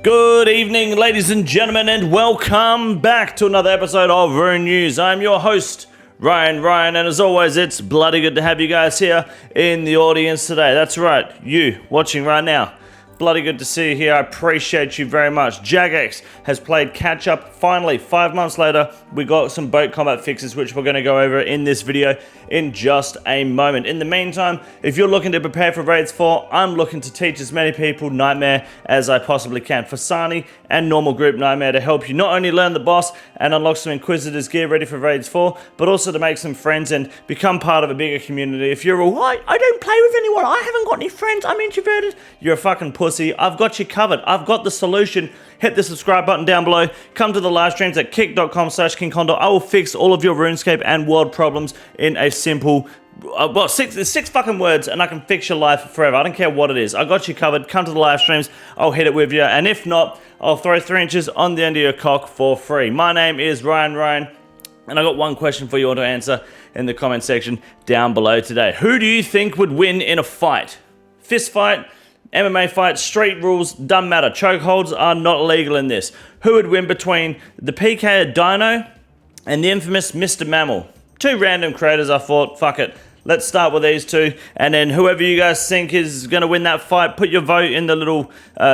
Good evening, ladies and gentlemen, and welcome back to another episode of Rune News. I'm your host, Ryan, and as always, it's bloody good to have you guys here in the audience today. That's right, you watching right now. Bloody good to see you here. I appreciate you very much. Jagex has played catch up. Finally, 5 months later, we got some boat combat fixes, which we're going to go over in this video in just a moment. In the meantime, if you're looking to prepare for Raids 4, I'm looking to teach as many people Nightmare as I possibly can. For Sani and normal group Nightmare to help you not only learn the boss and unlock some Inquisitors gear ready for Raids 4, but also to make some friends and become part of a bigger community. If you're all, I don't play with anyone, I haven't got any friends, I'm introverted, you're a fucking pussy. I've got you covered. I've got the solution. Hit the subscribe button down below. Come to the live streams at kick.com/KingCondo. I will fix all of your RuneScape and world problems in a simple, six fucking words, and I can fix your life forever. I don't care what it is. I got you covered. Come to the live streams. I'll hit it with you. And if not, I'll throw 3 inches on the end of your cock for free. My name is Ryan. And I got one question for you all to answer in the comment section down below today. Who do you think would win in a fight? Fist fight? MMA fight, street rules, doesn't matter. Chokeholds are not legal in this. Who would win between the PK Dino and the infamous Mr. Mammal? 2 random creators. I thought, fuck it. Let's start with these 2, and then whoever you guys think is going to win that fight, put your vote in the little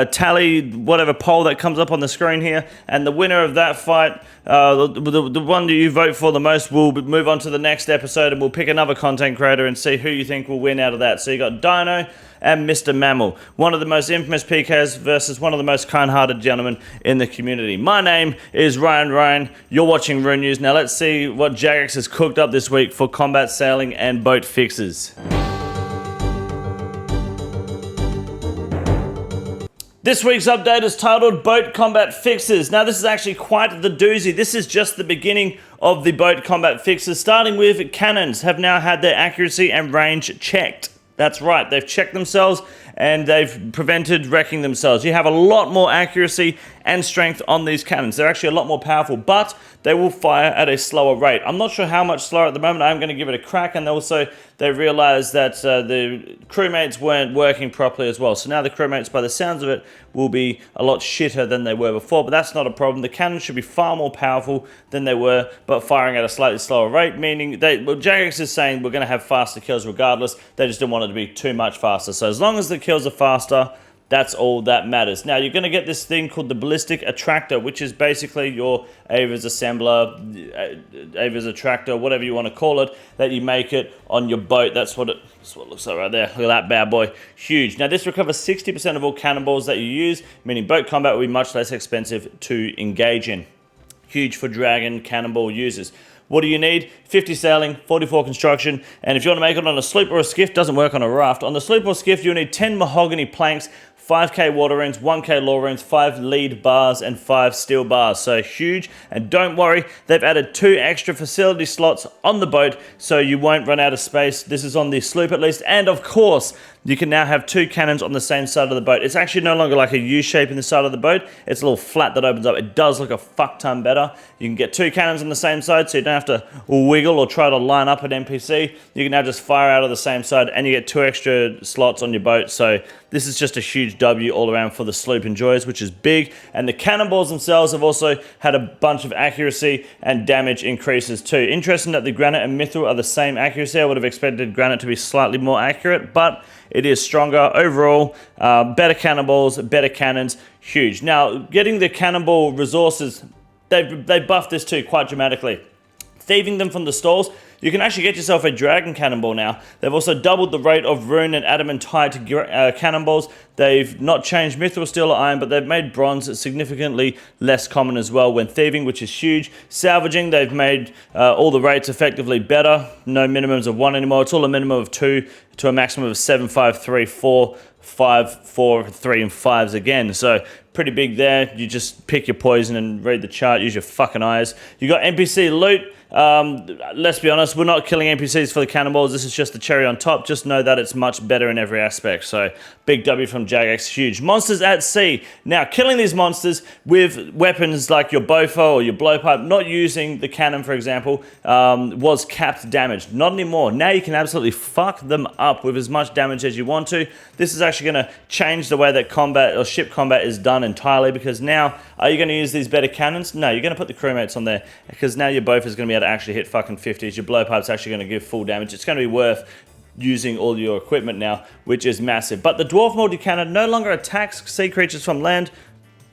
tally, whatever poll that comes up on the screen here, and the winner of that fight, the one that you vote for the most, will move on to the next episode, and we'll pick another content creator and see who you think will win out of that. So you got Dino and Mr. Mammal, one of the most infamous PKs versus one of the most kind-hearted gentlemen in the community. My name is Ryan. You're watching Rune News. Now let's see what Jagex has cooked up this week for combat sailing and boat fixes. This week's update is titled Boat Combat Fixes. Now this is actually quite the doozy. This is just the beginning of the boat combat fixes, starting with cannons have now had their accuracy and range checked. That's right, they've checked themselves and they've prevented wrecking themselves. You have a lot more accuracy and strength on these cannons. They're actually a lot more powerful, but they will fire at a slower rate. I'm not sure how much slower at the moment. I'm going to give it a crack, and also they realized that the crewmates weren't working properly as well. So now the crewmates, by the sounds of it, will be a lot shitter than they were before, but that's not a problem. The cannons should be far more powerful than they were, but firing at a slightly slower rate, meaning Jagex is saying we're going to have faster kills regardless. They just didn't want it to be too much faster. So as long as the kills are faster, that's all that matters. Now, you're going to get this thing called the Ballistic Attractor, which is basically your AWST assembler, AWST attractor, whatever you want to call it, that you make it on your boat. That's what it looks like right there. Look at that bad boy. Huge. Now, this recovers 60% of all cannonballs that you use, meaning boat combat will be much less expensive to engage in. Huge for dragon cannonball users. What do you need? 50 sailing, 44 construction, and if you want to make it on a sloop or a skiff, doesn't work on a raft. On the sloop or skiff, you'll need 10 mahogany planks, 5k water runes, 1k law runes, 5 lead bars, and 5 steel bars. So huge, and don't worry, they've added 2 extra facility slots on the boat, so you won't run out of space. This is on the sloop at least, and of course, you can now have 2 cannons on the same side of the boat. It's actually no longer like a U shape in the side of the boat. It's a little flat that opens up. It does look a fuck ton better. You can get 2 cannons on the same side, so you don't have to wiggle or try to line up an NPC. You can now just fire out of the same side, and you get 2 extra slots on your boat. So this is just a huge W all around for the sloop enjoyers, which is big. And the cannonballs themselves have also had a bunch of accuracy and damage increases too. Interesting that the granite and mithril are the same accuracy. I would have expected granite to be slightly more accurate, but it is stronger overall. Better cannonballs, better cannons, huge. Now, getting the cannonball resources, they buffed this too quite dramatically. Thieving them from the stalls, you can actually get yourself a dragon cannonball now. They've also doubled the rate of rune and adamantite cannonballs. They've not changed mithril, steel, or iron, but they've made bronze significantly less common as well when thieving, which is huge. Salvaging, they've made all the rates effectively better. No minimums of 1 anymore. It's all a minimum of 2 to a maximum of 7, 5, 3, 4, 5, 4, 3, and 5s again. So pretty big there. You just pick your poison and read the chart. Use your fucking eyes. You got NPC loot. let's be honest, we're not killing NPCs for the cannonballs. This is just the cherry on top. Just know that it's much better in every aspect. So big W from Jagex, huge. Monsters at sea. Now, killing these monsters with weapons like your bofo or your blowpipe, not using the cannon, for example, was capped damage. Not anymore. Now you can absolutely fuck them up with as much damage as you want to. This is actually going to change the way that combat or ship combat is done entirely, because now, are you going to use these better cannons? No, you're going to put the crewmates on there, because now your bofo is going to be able to actually hit fucking 50s. Your blowpipe's actually going to give full damage. It's going to be worth using all your equipment now, which is massive. But the dwarf multi-cannon no longer attacks sea creatures from land.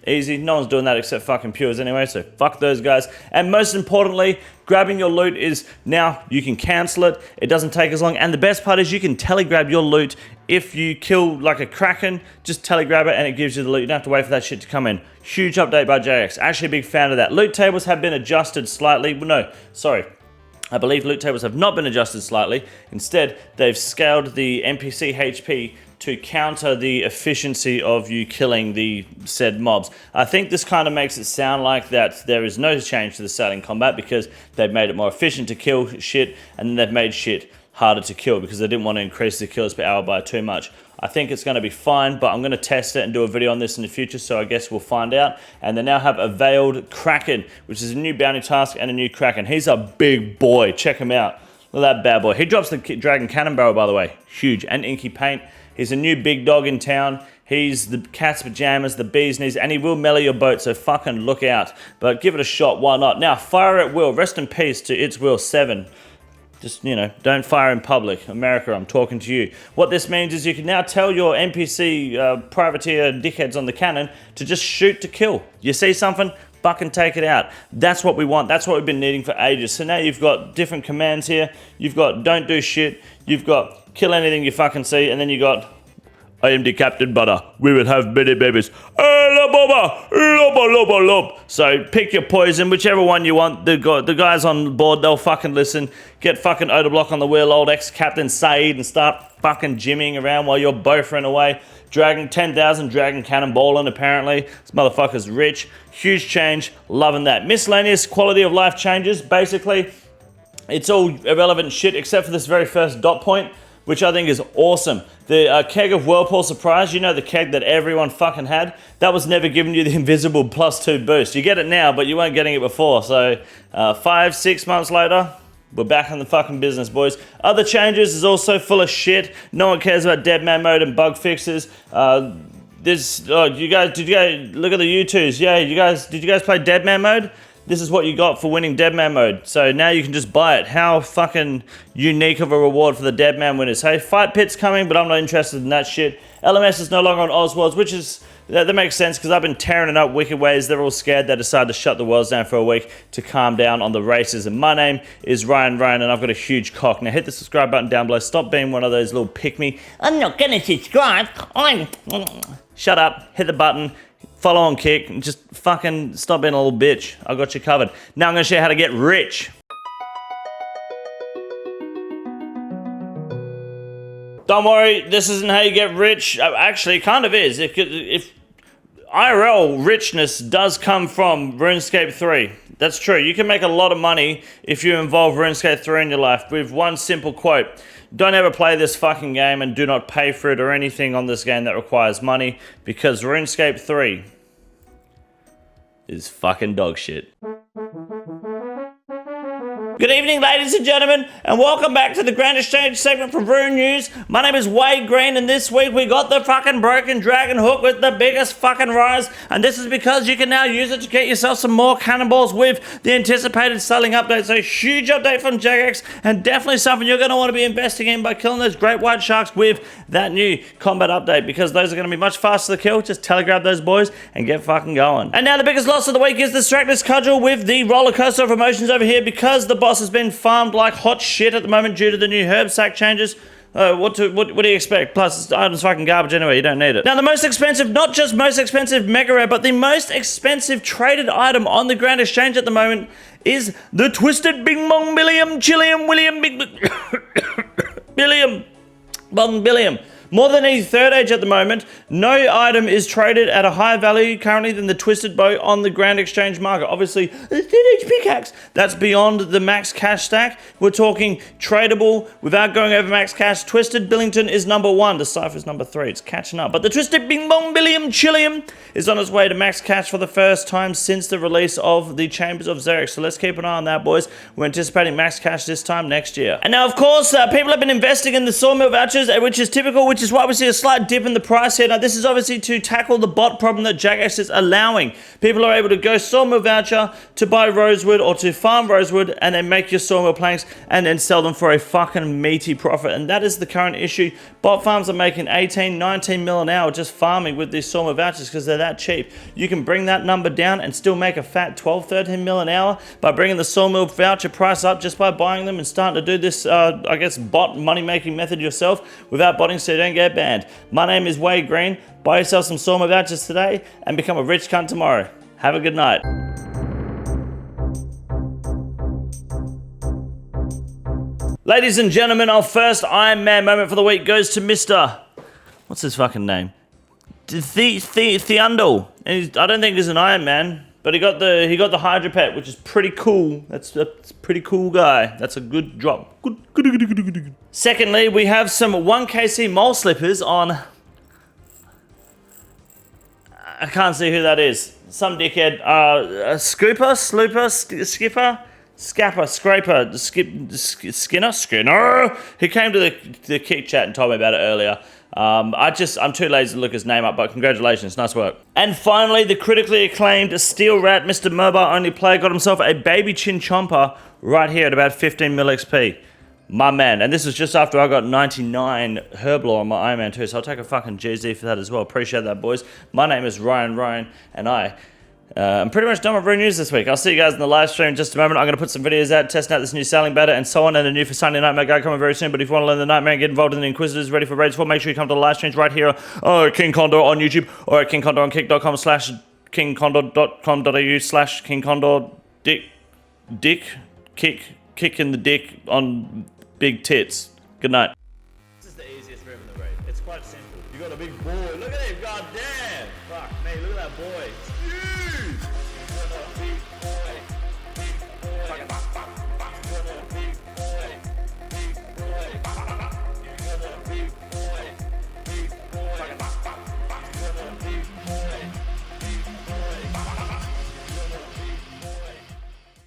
Easy, no one's doing that except fucking pures anyway, so fuck those guys. And most importantly, grabbing your loot is now you can cancel it. It doesn't take as long, and the best part is you can telegrab your loot. If you kill like a kraken, just telegrab it and it gives you the loot. You don't have to wait for that shit to come in. Huge update by JX. Actually a big fan of that. Loot tables have been adjusted slightly. No, sorry. I believe loot tables have not been adjusted slightly. Instead, they've scaled the NPC HP to counter the efficiency of you killing the said mobs. I think this kind of makes it sound like that there is no change to the sailing combat, because they've made it more efficient to kill shit, and then they've made shit harder to kill because they didn't want to increase the kills per hour by too much. I think it's going to be fine, but I'm going to test it and do a video on this in the future, so I guess we'll find out. And they now have a Veiled Kraken, which is a new bounty task and a new Kraken. He's a big boy. Check him out. Look at that bad boy. He drops the Dragon Cannon Barrel, by the way. Huge. And Inky Paint. He's a new big dog in town. He's the cat's pajamas, the bee's knees, and he will melee your boat, so fucking look out. But give it a shot, why not? Now, fire at will. Rest in peace to Its Will 7. Just, you know, don't fire in public. America, I'm talking to you. What this means is you can now tell your NPC privateer dickheads on the cannon to just shoot to kill. You see something? Fucking take it out. That's what we want. That's what we've been needing for ages. So now you've got different commands here. You've got don't do shit. You've got kill anything you fucking see. And then you got I am the captain, butter. We will have many babies. So pick your poison, whichever one you want. The guys on board, they'll fucking listen. Get fucking Odablock on the wheel, old ex-captain Saeed, and start fucking jimmying around while you're bothering away. Dragon 10,000 dragon cannonballing, apparently. This motherfucker's rich. Huge change. Loving that. Miscellaneous quality of life changes. Basically, it's all irrelevant shit except for this very first dot point, which I think is awesome. The keg of Whirlpool Surprise, you know, the keg that everyone fucking had, that was never giving you the invisible +2 boost. You get it now, but you weren't getting it before. So 5-6 months later, we're back in the fucking business, boys. Other changes is also full of shit. No one cares about dead man mode and bug fixes. Did you guys look at the U2s? Yeah, did you guys play dead man mode? This is what you got for winning Deadman mode. So now you can just buy it. How fucking unique of a reward for the Deadman winners. Hey, Fight Pit's coming, but I'm not interested in that shit. LMS is no longer on Osworlds, which is, that makes sense because I've been tearing it up wicked ways. They're all scared. They decided to shut the worlds down for a week to calm down on the races. And my name is Ryan, and I've got a huge cock. Now hit the subscribe button down below. Stop being one of those little pick-me. I'm not gonna subscribe. Shut up. Hit the button. Follow on Kick, and just fucking stop being a little bitch. I got you covered. Now I'm going to show you how to get rich. Don't worry, this isn't how you get rich. Actually, it kind of is. If IRL richness does come from RuneScape 3. That's true. You can make a lot of money if you involve RuneScape 3 in your life with one simple quote. Don't ever play this fucking game and do not pay for it or anything on this game that requires money, because RuneScape 3 is fucking dog shit. Good evening, ladies and gentlemen, and welcome back to the Grand Exchange segment from Rune News. My name is Wade Green, and this week we got the fucking broken dragon hook with the biggest fucking rise, and this is because you can now use it to get yourself some more cannonballs with the anticipated selling update. So huge update from Jagex, and definitely something you're going to want to be investing in by killing those great white sharks with that new combat update, because those are going to be much faster to kill. Just telegrab those boys and get fucking going. And now the biggest loss of the week is the Stractless Cudgel with the roller coaster of emotions over here, because the boss has been farmed like hot shit at the moment due to the new herb sack changes. What do you expect? Plus, the item's fucking garbage anyway, you don't need it. Now, the most expensive, not just most expensive mega rare, but the most expensive traded item on the Grand Exchange at the moment is the Twisted Bing Bong Billiam Chilliam William Big Billiam Bong Billiam. More than any third age at the moment, no item is traded at a higher value currently than the twisted bow on the Grand Exchange market. Obviously, the third age pickaxe, that's beyond the max cash stack. We're talking tradable without going over max cash. Twisted Billington is number 1. The Cypher is number 3. It's catching up. But the Twisted Bing Bong Billium Chillium is on its way to max cash for the first time since the release of the Chambers of Xeric. So let's keep an eye on that, boys. We're anticipating max cash this time next year. And now, of course, people have been investing in the sawmill vouchers, which is typical, which is why we see a slight dip in the price here. Now, this is obviously to tackle the bot problem that Jagex is allowing. People are able to go sawmill voucher to buy rosewood or to farm rosewood and then make your sawmill planks and then sell them for a fucking meaty profit. And that is the current issue. Bot farms are making 18, 19 mil an hour just farming with these sawmill vouchers because they're that cheap. You can bring that number down and still make a fat 12, 13 mil an hour by bringing the sawmill voucher price up just by buying them and starting to do this, I guess, bot money-making method yourself without botting so you don't get banned. My name is Wade Green. Buy yourself some sawmill vouchers today and become a rich cunt tomorrow. Have a good night. Ladies and gentlemen, our first Iron Man moment for the week goes to Mr. What's his fucking name? Theundel. I don't think he's an Iron Man, but he got the Hydra pet, which is pretty cool. That's a pretty cool guy. That's a good drop. Good. Secondly, we have some 1KC mole slippers on. I can't see who that is. Some dickhead. Scooper, slooper, skipper. Scapper, scraper, Skinner. He came to the kick chat and told me about it earlier. I'm too lazy to look his name up, but congratulations, nice work. And finally, the critically acclaimed Steel Rat, Mr. Mobile Only Player, got himself a baby chin chomper right here at about 15 mil XP. My man. And this was just after I got 99 Herblore on my Iron Man 2, so I'll take a fucking GZ for that as well. Appreciate that, boys. My name is Ryan, and I'm pretty much done with Rune News this week. I'll see you guys in the live stream in just a moment. I'm going to put some videos out, testing out this new sailing beta and so on, and a new for Sunday Nightmare Guide coming very soon. But if you want to learn the Nightmare and get involved in the Inquisitors ready for raids 4, make sure you come to the live streams right here at King Condor on YouTube or at kingcondor.com/kingcondor.com.au/King Condor kick in the dick on big tits. Good night. This is the easiest room in the raid. It's quite simple. You got a big boy. Look at him. God damn. Fuck me. Look at that boy. It's huge.